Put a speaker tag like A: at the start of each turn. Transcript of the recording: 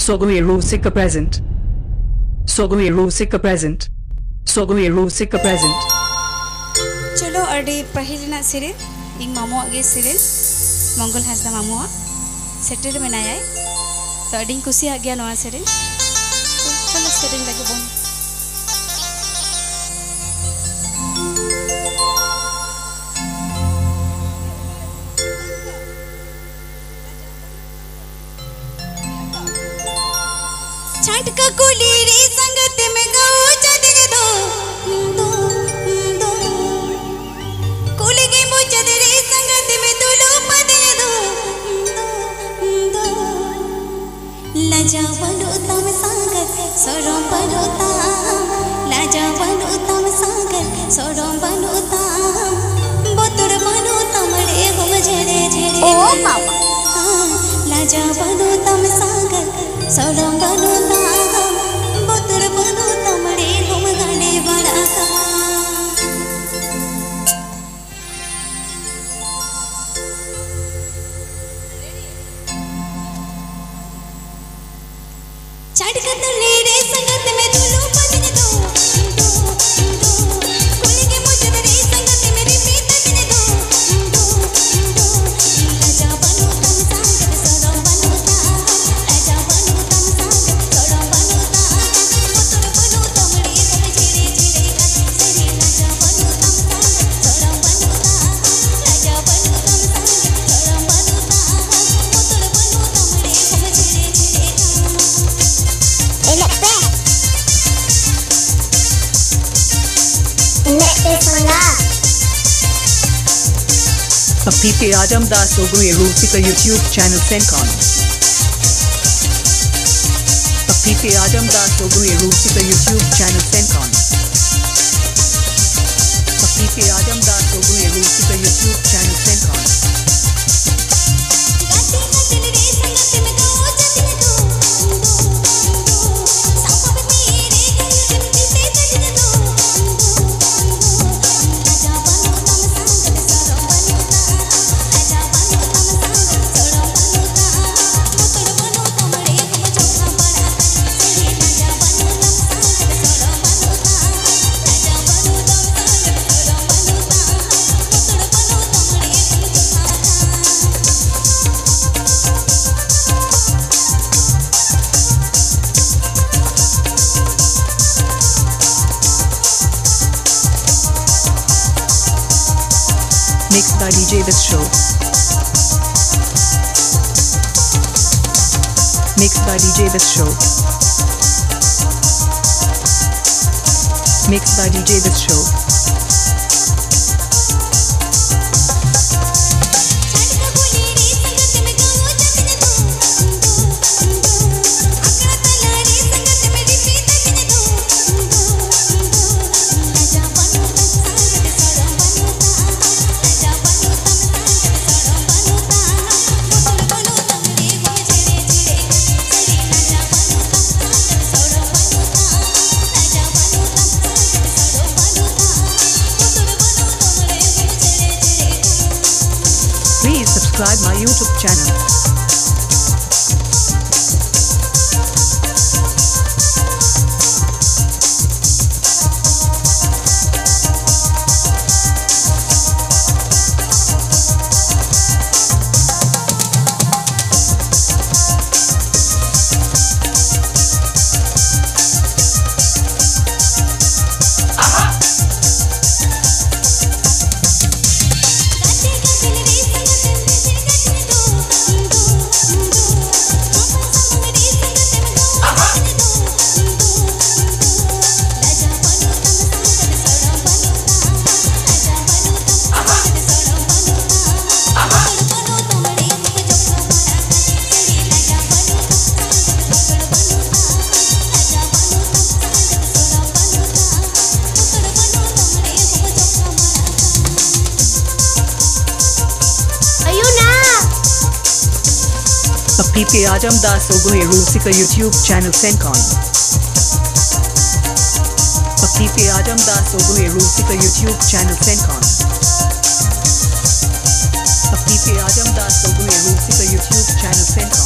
A: Sogai Rusika present. Sogai Rusika present. Sogai Rusika present.
B: चलो अड़ी पहले ना सिरे इंग मामू आगे सिरे मंगल हंसदा मामू आ सेटेल में ना आए तो अड़ी कुसी आ गया नवा सिरे चलो सिरे लगे बोल छटका कुली रे संगत में गाओ चदे दो कुली के मुझे रे संगत में दुलो पदे दो लाजा बनो तम सागर सोरम बनो ता लाजा बनो तम सागर सोरम बनो ता बोतुर बनो तमरे हम झरे झरे ओ मामा लाजा बनो तम सागर सोरम बनो ता बोतुर बनो तमरे हम गाने बड़ा का चढ़कर तो ले रे संगत में दुलो पदन दो कुली के मुझे रे संगत में रिपीट दे दो राजा बनो तम सागर सोरम बनो ता राजा बनो तम सागर सोरम बनो ता बोतुर बनो तमरे हम झिरे झिरे का सरे राजा बनो तम सागर सोरम बनो ता राजा बनो तम सागर सोरम बनो ता बोतुर बनो तमरे हम झिरे झिरे का
A: Papi Adam da Sogai Rusika YouTube channel Senkon. Papi Adam da Sogai Rusika YouTube channel Senkon. Papi Adam da Sogai Rusika YouTube channel Senkon.
B: गाती गाती रे संगत में गाओ चदे दो सापब मेरे गल जमती से चदे दो राजा बनो तम सागर सोरम बनो ता राजा बनो तम सागर सोरम बनो ता बोतुर बनो तमरे हम झोंका पड़ा सरे राजा बनो तम सागर सोरम बनो ता राजा बनो तम सागर सोरम बनो ता बोतुर बनो तमरे हम झोंका
A: Mixed by DJ This Show. Mixed by DJ This Show. Mixed by DJ This Show.
B: चढ़का कुली रे संगत में गाओ चदे दो अकड़ा तला रे संगत में रिपीट दे दो राजा बनो तम सागर सोरम बनो ता राजा बनो तम सागर सोरम बनो ता बोतुर बनो तमरे हम झिरे झिरे सरे राजा बनो तम सागर सोरम बनो ता राजा बनो तम सागर सोरम बनो ता बोतुर बनो तमरे हम झिरे झिरे
A: Please subscribe my YouTube channel.
B: गाती गाती रे संगत में दो
A: Papi Adam da Sogai Rusika YouTube channel Senkon. Papi Adam da Sogai Rusika YouTube channel Senkon. Papi Adam da Sogai Rusika YouTube channel Senkon.